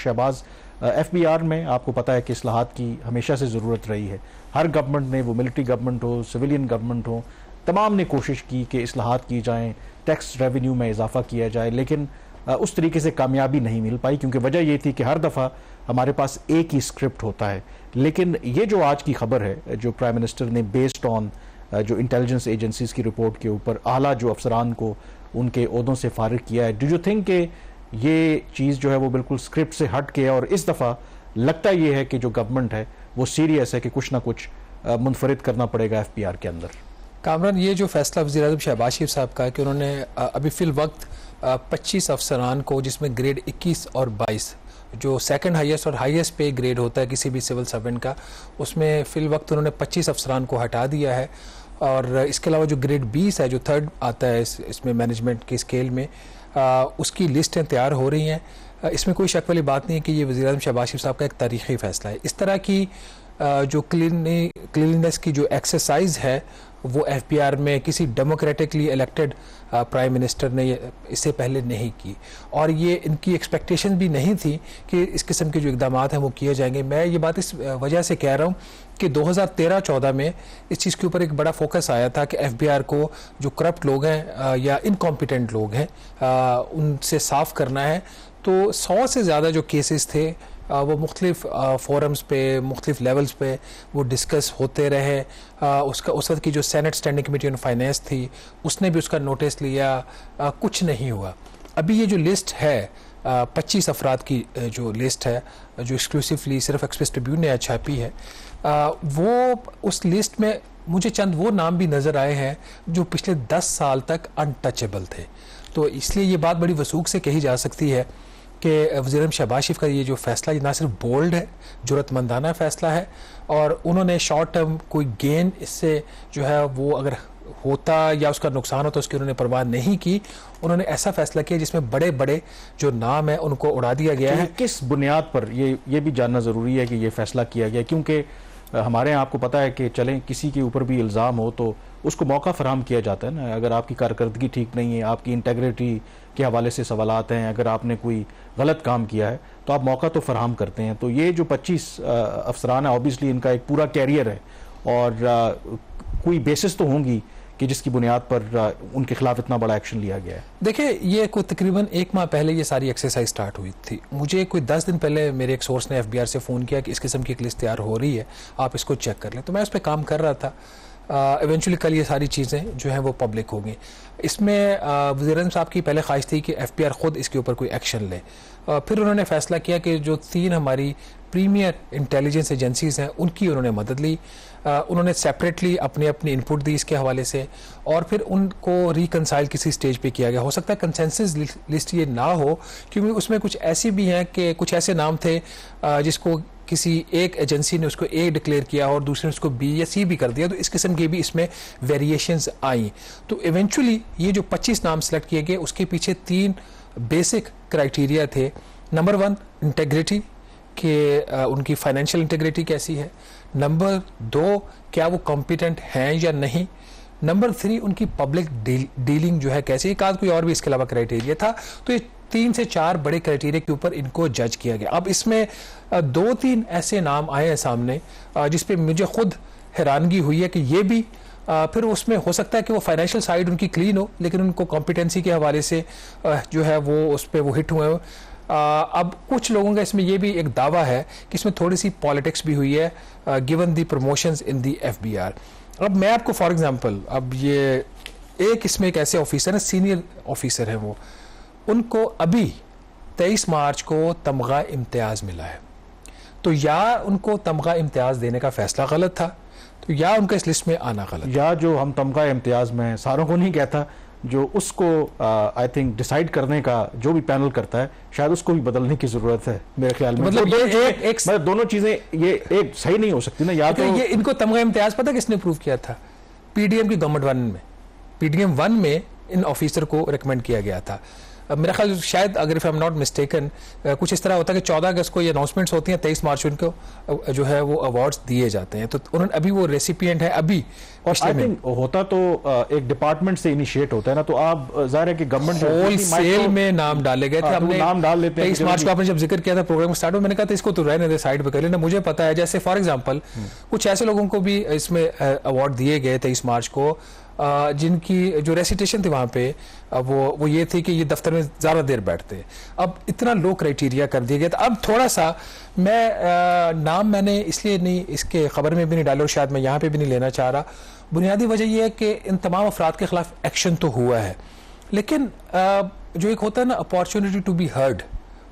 Shahbaz, FBR में आपको पता है कि इस्लाहात की हमेशा से ज़रूरत रही है। हर गवर्नमेंट ने, वो मिलिट्री गवर्नमेंट हो, सिविलियन गवर्नमेंट हो, तमाम ने कोशिश की कि इस्लाहात की जाएँ, टैक्स रेवेन्यू में इजाफा किया जाए, लेकिन उस तरीके से कामयाबी नहीं मिल पाई, क्योंकि वजह ये थी कि हर दफ़ा हमारे पास एक ही स्क्रिप्ट होता है। लेकिन ये जो आज की खबर है, जो प्राइम मिनिस्टर ने बेस्ड ऑन जो इंटेलिजेंस एजेंसीज की रिपोर्ट के ऊपर आला जो अफसरान को उनके ओहदों से फारिग किया है, डू यू थिंक कि ये चीज़ जो है वो बिल्कुल स्क्रिप्ट से हट के, और इस दफ़ा लगता ये है कि जो गवर्नमेंट है वो सीरियस है कि कुछ ना कुछ मुनफरिद करना पड़ेगा FBR के अंदर? कामरान, ये जो फैसला वज़ीर-ए-आज़म शहबाज शरीफ साहब का है कि उन्होंने अभी फिल वक्त 25 अफसरान को, जिसमें ग्रेड 21 और 22 जो सेकंड हाईएस्ट और हाईएस्ट पे ग्रेड होता है किसी भी सिविल सर्वेंट का, उसमें फिल वक्त उन्होंने 25 अफसरान को हटा दिया है। और इसके अलावा जो ग्रेड 20 है, जो थर्ड आता है इसमें मैनेजमेंट की स्केल में, उसकी लिस्टें तैयार हो रही हैं। इसमें कोई शक वाली बात नहीं है कि ये वज़ीर-ए-आज़म शहबाज शरीफ साहब का एक तारीख़ी फ़ैसला है। इस तरह की जो क्लीननेस की जो एक्सरसाइज है वो FBR में किसी डेमोक्रेटिकली इलेक्टेड प्राइम मिनिस्टर ने इससे पहले नहीं की, और ये इनकी एक्सपेक्टेशन भी नहीं थी कि इस किस्म के जो इकदाम हैं वो किए जाएंगे। मैं ये बात इस वजह से कह रहा हूँ कि 2013-14 में इस चीज़ के ऊपर एक बड़ा फोकस आया था कि FBR को जो करप्ट लोग हैं या इनकॉम्पिटेंट लोग हैं उनसे साफ करना है। तो 100 से ज़्यादा जो केसेस थे वो मुख्तलिफ फोरम्स पे, मुख्तलिफ लेवल्स पे वो डिस्कस होते रहे। उसका उस वक्त की जो senate standing committee on finance थी उसने भी उसका नोटिस लिया, कुछ नहीं हुआ। अभी ये जो लिस्ट है 25 अफराद की जो लिस्ट है, जो एक्सक्लूसिवली सिर्फ एक्सप्रेस ट्रिब्यून ने छापी है, वो उस लिस्ट में मुझे चंद वो नाम भी नज़र आए हैं जो पिछले 10 साल तक अनटचेबल थे। तो इसलिए ये बात बड़ी वसूख से कही जा सकती है कि वज़ीर-ए-आज़म शहबाज शरीफ का ये जो फैसला ना सिर्फ बोल्ड है, जुर्रतमंदाना फैसला है, और उन्होंने शॉर्ट टर्म कोई गेन इससे जो है वो अगर होता या उसका नुकसान होता उसकी उन्होंने परवाह नहीं की। उन्होंने ऐसा फैसला किया जिसमें बड़े बड़े जो नाम है उनको उड़ा दिया गया है। किस बुनियाद पर ये भी जानना ज़रूरी है कि ये फैसला किया गया, क्योंकि हमारे यहाँ आपको पता है कि चलें किसी के ऊपर भी इल्ज़ाम हो तो उसको मौका फराहम किया जाता है ना। अगर आपकी कारकर्दगी ठीक नहीं है, आपकी इंटेग्रिटी के हवाले से सवालात हैं, अगर आपने कोई गलत काम किया है तो आप मौका तो फराहम करते हैं। तो ये जो 25 अफसरान है, ऑब्वियसली इनका एक पूरा कैरियर है और कोई बेसिस तो होंगी कि जिसकी बुनियाद पर उनके खिलाफ इतना बड़ा एक्शन लिया गया है। देखिए, ये कोई तकरीबन 1 माह पहले ये सारी एक्सरसाइज स्टार्ट हुई थी। मुझे कोई 10 दिन पहले मेरे एक सोर्स ने FBR से फ़ोन किया कि इस किस्म की एक लिस्ट तैयार हो रही है, आप इसको चेक कर लें। तो मैं उस पर काम कर रहा था। इवेंचुअली कल ये सारी चीज़ें जो हैं वो पब्लिक होंगी। इसमें वज़ीर-ए-आज़म साहब की पहले ख्वाहिश थी कि FBR ख़ुद इसके ऊपर कोई एक्शन ले। फिर उन्होंने फ़ैसला किया कि जो 3 हमारी प्रीमियर इंटेलिजेंस एजेंसीज़ हैं उनकी उन्होंने मदद ली। उन्होंने सेपरेटली अपनी इनपुट दी इसके हवाले से, और फिर उनको रिकनसाइल किसी स्टेज पे किया गया। हो सकता है कंसेंसस लिस्ट ये ना हो, क्योंकि उसमें कुछ ऐसी भी हैं कि कुछ ऐसे नाम थे जिसको किसी एक एजेंसी ने उसको A डिक्लेयर किया और दूसरे ने उसको B या C भी कर दिया। तो इस किस्म के भी इसमें वेरिएशंस आई। तो इवेंचुअली ये जो 25 नाम सेलेक्ट किए गए उसके पीछे 3 बेसिक क्राइटेरिया थे। नंबर 1 इंटेग्रिटी, कि उनकी फाइनेंशियल इंटेग्रिटी कैसी है। नंबर 2, क्या वो कॉम्पिटेंट हैं या नहीं। नंबर 3, उनकी पब्लिक डीलिंग जो है कैसी। एक आध कोई और भी इसके अलावा क्राइटेरिया था। तो ये 3 से 4 बड़े क्राइटेरिया के ऊपर इनको जज किया गया। अब इसमें 2-3 ऐसे नाम आए हैं सामने जिसपे मुझे खुद हैरानगी हुई है कि ये भी फिर उसमें हो सकता है कि वो फाइनेंशियल साइड उनकी क्लीन हो, लेकिन उनको कॉम्पिटेंसी के हवाले से जो है वो उस पर वो हिट हुए हो। अब कुछ लोगों का इसमें ये भी एक दावा है कि इसमें थोड़ी सी पॉलिटिक्स भी हुई है given the promotions in the FBR। अब मैं आपको फॉर एग्जांपल, अब ये एक इसमें एक ऐसे ऑफिसर है, सीनियर ऑफिसर है वो, उनको अभी 23 मार्च को तमगा इम्तियाज़ मिला है। तो या उनको तमगा इम्तियाज़ देने का फैसला गलत था, तो या उनका इस लिस्ट में आना गलत, या जो हम तमगा इम्तियाज़ में सारों को नहीं कहता, जो उसको आई थिंक डिसाइड करने का जो भी पैनल करता है, शायद उसको भी बदलने की जरूरत है मेरे ख्याल में। मतलब मतलब दोनों चीजें ये एक सही नहीं हो सकती ना। या तो ये इनको तमगा इम्तियाज पता किसने प्रूव किया था? PDM की गवर्नमेंट 1 में, PDM 1 में इन ऑफिसर को रिकमेंड किया गया था। मेरा ख्याल शायद अगर if I am not mistaken कुछ इस तरह होता है कि 14 अगस्त को ये अनाउंसमेंट्स होती हैं, 23 मार्च उनको जो है वो अवार्ड्स दिए जाते हैं। तो उन्होंने अभी वो रेसिपिएंट है अभी आई थिंक होता तो एक डिपार्टमेंट से इनिशिएट होता है ना, तो आप जाहिर है कि गवर्नमेंट होलसेल में नाम डाले गए थे। हमने नाम डाल लेते हैं। 23 मार्च को आपने जब जिक्र किया था प्रोग्राम स्टार्ट में, मैंने कहा था इसको तो रहने दे, साइड पे कर लेना। मुझे पता है जैसे फॉर एग्जांपल कुछ ऐसे लोगों को भी इसमें अवार्ड दिए गए 23 मार्च को जिनकी जो रेसिटेशन थी वहां पे वो ये थी कि ये दफ्तर में ज्यादा देर बैठते। अब इतना लो क्राइटेरिया कर दिया गया था। अब थोड़ा सा मैं नाम मैंने इसलिए नहीं इसके खबर में भी नहीं डाला और शायद मैं यहाँ पे भी नहीं लेना चाह रहा। बुनियादी वजह यह है कि इन तमाम अफराद के खिलाफ एक्शन तो हुआ है, लेकिन जो एक होता है ना अपॉर्चुनिटी टू बी हर्ड,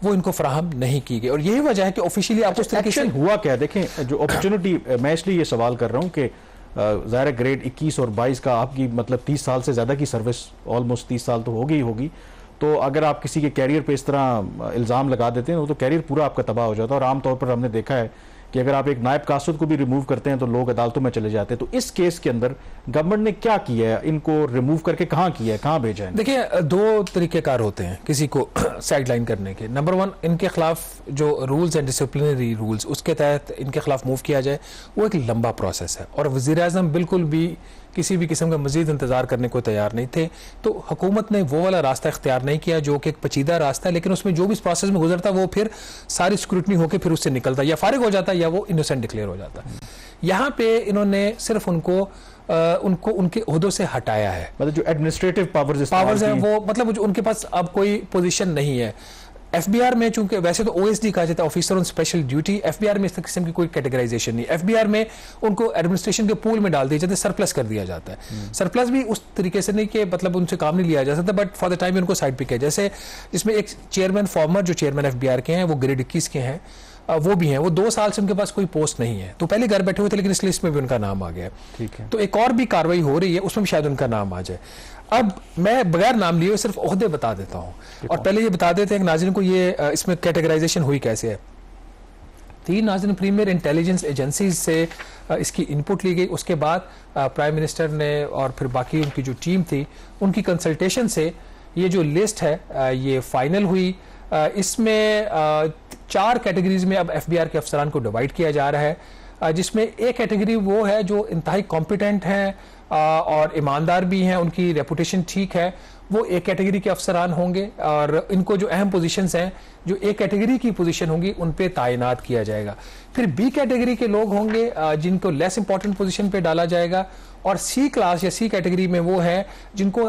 वो इनको फराहम नहीं की गई। और यही वजह है कि ऑफिशियली आपको उस तरीके से हुआ क्या। देखें जो अपॉर्चुनिटी, मैं इसलिए ये सवाल कर रहा हूँ कि ज़ाहिर ग्रेड 21 और 22 का आपकी मतलब 30 साल से ज़्यादा की सर्विस, ऑलमोस्ट 30 साल तो होगी। तो अगर आप किसी के कैरियर पे इस तरह इल्ज़ाम लगा देते हैं तो कैरियर पूरा आपका तबाह हो जाता है। और आमतौर पर हमने देखा है कि अगर आप एक नायब कासुद को भी रिमूव करते हैं तो लोग अदालतों में चले जाते हैं। तो इस केस के अंदर गवर्नमेंट ने क्या किया है, इनको रिमूव करके कहाँ किया है, कहाँ भेजा है? देखिए, दो तरीकेकार होते हैं किसी को साइडलाइन करने के। नंबर 1, इनके खिलाफ जो रूल्स एंड डिसिप्लिनरी रूल्स उसके तहत इनके खिलाफ मूव किया जाए, वो एक लंबा प्रोसेस है और वज़ीर-ए-आज़म बिल्कुल भी किसी भी किस्म का मजीद इंतजार करने को तैयार नहीं थे। तो हुकूमत ने वो वाला रास्ता इख्तियार नहीं किया जो कि एक पेचीदा रास्ता है, लेकिन उसमें जो भी इस प्रोसेस में गुजरता वो फिर सारी स्क्रूटनी होकर फिर उससे निकलता, या फारिग हो जाता या वो इनोसेंट डिक्लेयर हो जाता। यहाँ पे इन्होंने सिर्फ उनको उनके ओहदों से हटाया है। मतलब जो एडमिनिस्ट्रेटिव पावर्स हैं वो मतलब उनके पास अब कोई पोजीशन नहीं है। एफबीआर में चूंकि वैसे तो ओएसडी कहा जाता है, officer on special duty, FBR में इस किस्म की कोई कैटेगराइजेशन नहीं। एफबीआर में उनको एडमिनिस्ट्रेशन के पूल में डाल दिया जाता है, सरप्लस कर दिया जाता है। सरप्लस भी उस तरीके से नहीं कि मतलब उनसे काम नहीं लिया जा सकता, बट फॉर द टाइम उनको साइड पे किया। जैसे जिसमें एक चेयरमैन फॉर्मर जो चेयरमैन एफबीआर के हैं वो ग्रेड 21 के हैं, वो भी हैं, वो 2 साल से उनके पास कोई पोस्ट नहीं है। तो पहले घर बैठे हुए थे, लेकिन इस लिस्ट में भी उनका नाम आ गया। ठीक है, तो एक और भी कार्रवाई हो रही है, उसमें भी शायद उनका नाम आ जाए। अब मैं बगैर नाम लिए सिर्फ ओहदे बता देता हूं और पहले ये बता देते हैं कि नाज़रीन को ये इसमें कैटेगराइजेशन हुई कैसे है। 3 नाज़रीन प्रीमियर इंटेलिजेंस एजेंसीज से इसकी इनपुट ली गई। उसके बाद प्राइम मिनिस्टर ने और फिर बाकी उनकी जो टीम थी उनकी कंसल्टेशन से ये जो लिस्ट है ये फाइनल हुई। इसमें 4 कैटेगरीज में अब एफबीआर के अफसरान को डिवाइड किया जा रहा है, जिसमें एक कैटेगरी वो है जो इंतहाई कॉम्पिटेंट हैं और ईमानदार भी हैं, उनकी रेपुटेशन ठीक है, वो एक कैटेगरी के अफसरान होंगे और इनको जो अहम पोजीशंस हैं जो एक कैटेगरी की पोजीशन होंगी उन पे तैनात किया जाएगा। फिर बी कैटेगरी के लोग होंगे जिनको लेस इंपॉर्टेंट पोजीशन पे डाला जाएगा, और सी क्लास या सी कैटेगरी में वो है जिनको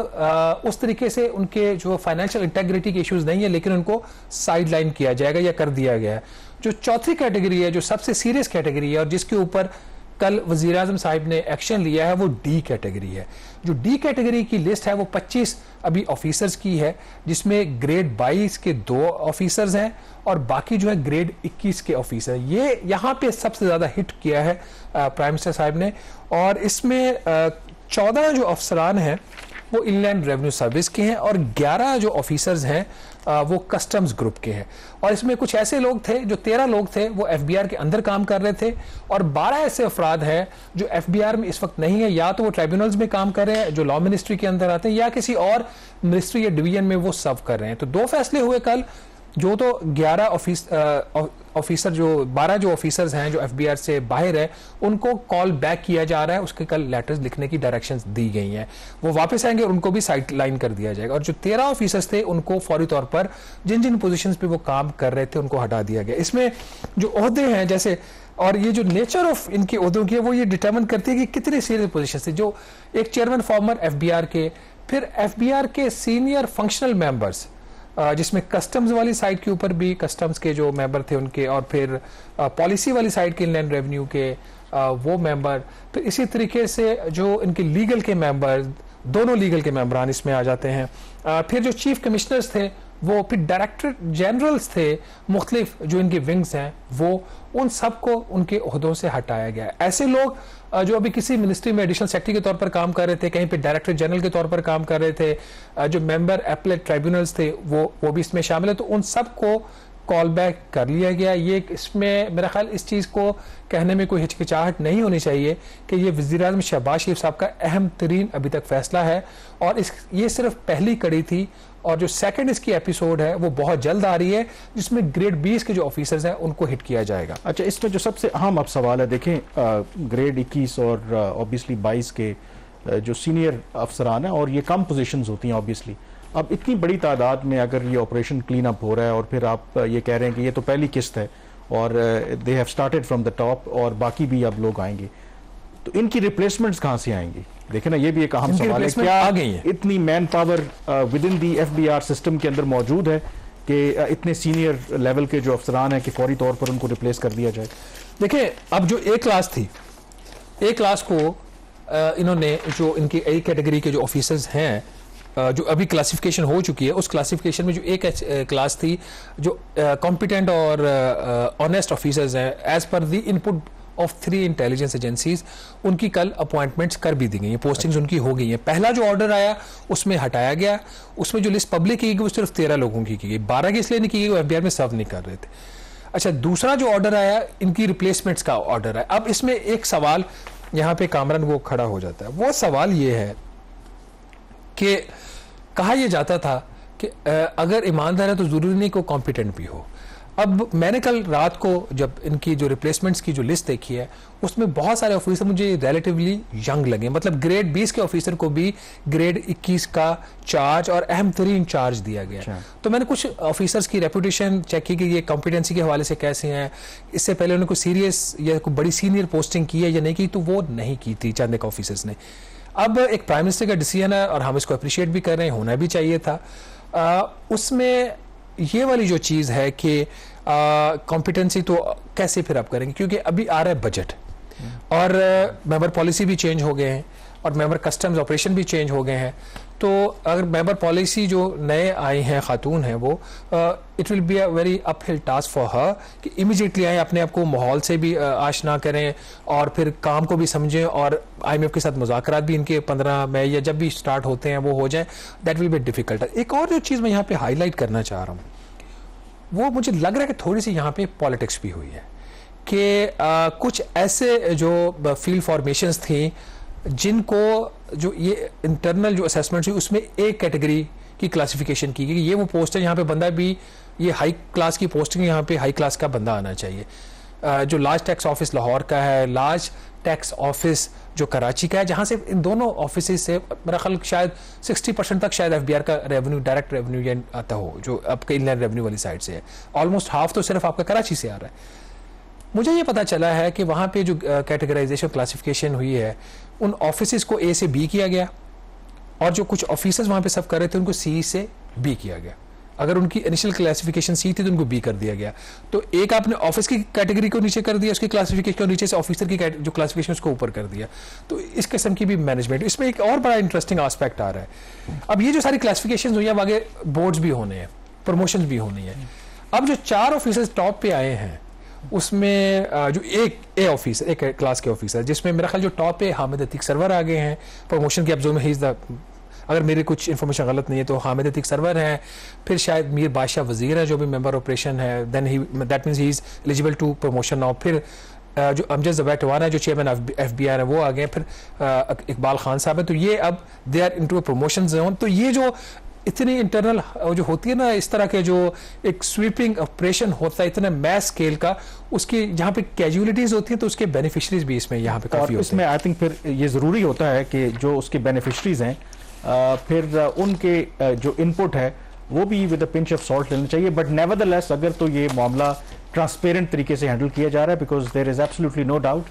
उस तरीके से उनके जो फाइनेंशियल इंटेग्रिटी के इश्यूज नहीं है लेकिन उनको साइडलाइन किया जाएगा या कर दिया गया है। जो चौथी कैटेगरी है जो सबसे सीरियस कैटेगरी है और जिसके ऊपर कल वज़ीर-ए-आज़म साहिब ने एक्शन लिया है वो डी कैटेगरी है। जो डी कैटेगरी की लिस्ट है वो 25 अभी ऑफिसर्स की है, जिसमें ग्रेड 22 के 2 ऑफिसर्स हैं और बाकी जो है ग्रेड 21 के ऑफिसर। ये यहाँ पे सबसे ज्यादा हिट किया है प्राइम मिनिस्टर साहब ने, और इसमें 14 जो अफसरान हैं वो इनलैंड रेवेन्यू सर्विस के हैं और 11 जो ऑफिसर्स हैं वो कस्टम्स ग्रुप के हैं। और इसमें कुछ ऐसे लोग थे जो 13 लोग थे वो एफबीआर के अंदर काम कर रहे थे और 12 ऐसे अफराद हैं जो एफबीआर में इस वक्त नहीं है, या तो वो ट्राइब्यूनल्स में काम कर रहे हैं जो लॉ मिनिस्ट्री के अंदर आते हैं या किसी और मिनिस्ट्री या डिवीजन में वो सर्व कर रहे हैं। तो 2 फैसले हुए कल, जो तो 11 ऑफिसर जो 12 जो ऑफिसर्स हैं जो एफबीआर से बाहर है उनको कॉल बैक किया जा रहा है, उसके कल लेटर्स लिखने की डायरेक्शंस दी गई हैं, वो वापस आएंगे और उनको भी साइड लाइन कर दिया जाएगा। और जो 13 ऑफिसर्स थे उनको फौरी तौर पर जिन जिन पोजीशंस पे वो काम कर रहे थे उनको हटा दिया गया। इसमें जो ओहदे हैं जैसे, और ये जो नेचर ऑफ इनके ओहदों की है वो ये डिटरमिन करती है कि कितने सीरियस पोजीशन थे। जो एक चेयरमैन फॉर्मर एफबीआर के, फिर एफबीआर के सीनियर फंक्शनल मेंबर्स जिसमें कस्टम्स वाली साइड के ऊपर भी कस्टम्स के जो मेंबर थे उनके, और फिर पॉलिसी वाली साइड के इनलैंड रेवेन्यू के वो मेंबर, फिर इसी तरीके से जो इनके लीगल के मेंबर, दोनों लीगल के मेंबरान इसमें आ जाते हैं। फिर जो चीफ कमिश्नर्स थे वो, फिर डायरेक्टर जनरल्स थे मुख्तलिफ जो इनके विंग्स हैं वो, उन सबको उनके ओहदों से हटाया गया। ऐसे लोग जो अभी किसी मिनिस्ट्री में एडिशनल सेक्रेटरी के तौर पर काम कर रहे थे, कहीं पे डायरेक्टर जनरल के तौर पर काम कर रहे थे, जो मेंबर एपलेट ट्राइब्यूनल्स थे वो भी इसमें शामिल है, तो उन सबको कॉल बैक कर लिया गया। ये इसमें मेरा ख्याल इस चीज़ को कहने में कोई हिचकिचाहट नहीं होनी चाहिए कि ये वज़ीर-ए-आज़म शहबाज शरीफ साहब का अहम तरीन अभी तक फैसला है, और ये सिर्फ पहली कड़ी थी और जो सेकंड इसकी एपिसोड है वो बहुत जल्द आ रही है, जिसमें ग्रेड 20 के जो ऑफिसर्स हैं उनको हिट किया जाएगा। अच्छा, इसमें जो सबसे अहम अब सवाल है, देखें ग्रेड 21 और ऑब्वियसली 22 के जो सीनियर अफसरान हैं, और ये कम पोजीशंस होती हैं ऑब्वियसली। अब इतनी बड़ी तादाद में अगर ये ऑपरेशन क्लीन अप हो रहा है और फिर आप ये कह रहे हैं कि ये तो पहली किस्त है और they have started from the top और बाकी भी अब लोग आएंगे, तो इनकी रिप्लेसमेंट्स कहाँ से आएंगी? देखें ना, ये भी एक अहम सवाल है। क्या आ गई है? इतनी man power with in the FBR system के अंदर मौजूद है कि इतने सीनियर लेवल के जो अफसरान हैं कि फौरी तौर पर उनको रिप्लेस कर दिया जाए? देखिए, अब जो ए क्लास थी, ए क्लास को इन्होंने, जो इनकी ए कैटेगरी के जो ऑफिसर्स हैं, जो अभी क्लासिफिकेशन हो चुकी है, उस क्लासिफिकेशन में जो एक क्लास थी, जो कॉम्पिटेंट और ऑनेस्ट ऑफिसर्स हैं as per the input of 3 intelligence agencies, उनकी कल अपॉइंटमेंट्स कर भी दी गई हैं, पोस्टिंग्स उनकी हो गई हैं। पहला जो ऑर्डर आया उसमें हटाया गया, उसमें जो लिस्ट पब्लिक की गई वो सिर्फ 13 लोगों की गई, 12 की इसलिए नहीं की गई वो FBR में सर्व नहीं कर रहे थे। अच्छा, दूसरा जो ऑर्डर आया, इनकी रिप्लेसमेंट्स का ऑर्डर है। अब इसमें एक सवाल यहाँ पे कामरान वो खड़ा हो जाता है, वो सवाल ये है कि कहा यह जाता था कि अगर ईमानदार है तो जरूरी नहीं कि कॉम्पिटेंट भी हो। अब मैंने कल रात को जब इनकी जो रिप्लेसमेंट्स की जो लिस्ट देखी है, उसमें बहुत सारे ऑफिसर मुझे रिलेटिवली यंग लगे। मतलब ग्रेड 20 के ऑफिसर को भी ग्रेड 21 का चार्ज और अहम तरीन चार्ज दिया गया। तो मैंने कुछ ऑफिसर्स की रेपुटेशन चेक की कि ये कॉम्पिटेंसी के हवाले से कैसे हैं, इससे पहले उन्होंने कोई सीरियस या कोई बड़ी सीनियर पोस्टिंग की है या नहीं की, तो वो नहीं की थी चंद एक ऑफिसर्स ने। अब एक प्राइम मिनिस्टर का डिसीजन है और हम इसको अप्रिशिएट भी कर रहे हैं, होना भी चाहिए था। उसमें ये वाली जो चीज़ है कि कॉम्पिटेंसी तो कैसे फिर आप करेंगे, क्योंकि अभी आ रहा है बजट और मेंबर पॉलिसी भी चेंज हो गए हैं और मेंबर कस्टम्स ऑपरेशन भी चेंज हो गए हैं। तो अगर मेंबर पॉलिसी जो नए आए हैं, खातून हैं, वो it will be a very uphill task for her कि इमीडिएटली आए, अपने आप को माहौल से भी आशना करें और फिर काम को भी समझें, और IMF के साथ मुज़ाकरात भी इनके 15 मई या जब भी स्टार्ट होते हैं वो हो जाए। That will be difficult. एक और जो चीज़ मैं यहाँ पे हाईलाइट करना चाह रहा हूँ, वो मुझे लग रहा है कि थोड़ी सी यहाँ पे पॉलिटिक्स भी हुई है कि कुछ ऐसे जो फील्ड फॉर्मेशंस थी जिनको जो ये इंटरनल जो असेसमेंट हुई उसमें एक कैटेगरी की क्लासिफिकेशन की गई, ये वो पोस्ट है यहाँ पे बंदा भी, ये हाई क्लास की पोस्टिंग, यहाँ पे हाई क्लास का बंदा आना चाहिए। जो लार्ज टैक्स ऑफिस लाहौर का है, लार्ज टैक्स ऑफिस जो कराची का है, जहाँ से इन दोनों ऑफिस से मेरा ख्याल शायद 60% तक शायद FBR का रेवेन्यू, डायरेक्ट रेवेन्यू आता हो, जो आपके इनलैंड रेवेन्यू वाली साइड से है। ऑलमोस्ट हाफ तो सिर्फ आपका कराची से आ रहा है। मुझे ये पता चला है कि वहाँ पे जो कैटेगराइजेशन क्लासिफिकेशन हुई है, उन ऑफिसेज को A से B किया गया और जो कुछ ऑफिसर्स वहाँ पे सब कर रहे थे उनको C से B किया गया। अगर उनकी इनिशियल क्लासिफिकेशन C थी तो उनको B कर दिया गया। तो एक आपने ऑफिस की कैटेगरी को नीचे कर दिया, उसकी क्लासिफिकेशन को नीचे से ऑफिसर की जो क्लासिफिकेशन उसको ऊपर कर दिया। तो इस किस्म की भी मैनेजमेंट, इसमें एक और बड़ा इंटरेस्टिंग एस्पेक्ट आ रहा है। अब ये जो सारी क्लासिफिकेशन हुई है, आगे बोर्ड्स भी होने हैं, प्रमोशन भी होनी है। अब जो 4 ऑफिसर्स टॉप पे आए हैं, उसमें जो एक ए ऑफिसर, एक क्लास के ऑफिसर, जिसमें मेरा ख्याल जो टॉप पे हामिद अतीक सरवर आ गए हैं प्रमोशन के। अब जो में अगर मेरी कुछ इन्फॉर्मेशन गलत नहीं है तो हामिद अतीक सरवर हैं, फिर शायद मीर बादशाह वजीर है जो भी मेंबर ऑपरेशन है, then he that means he is eligible to promotion now. फिर जो अमजद ज़बैटवान है जो चेयरमैन FBR है वो आ गए, फिर इकबाल खान साहब है। तो ये अब they are into promotion zone. तो ये जो इतनी इंटरनल जो होती है ना, इस तरह के जो एक स्वीपिंग ऑपरेशन होता है इतने मैस स्केल का, उसकी जहाँ पे कैजुअलिटीज होती हैं तो उसके बेनिफिशरीज भी इसमें यहाँ पे काफी होते हैं। इसमें आई थिंक फिर ये जरूरी होता है कि जो उसके बेनिफिशरीज हैं फिर उनके जो इनपुट है वो भी with a pinch of salt लेना चाहिए। बट नेवरदलेस अगर तो ये मामला ट्रांसपेरेंट तरीके से हैंडल किया जा रहा है, because there is absolutely no doubt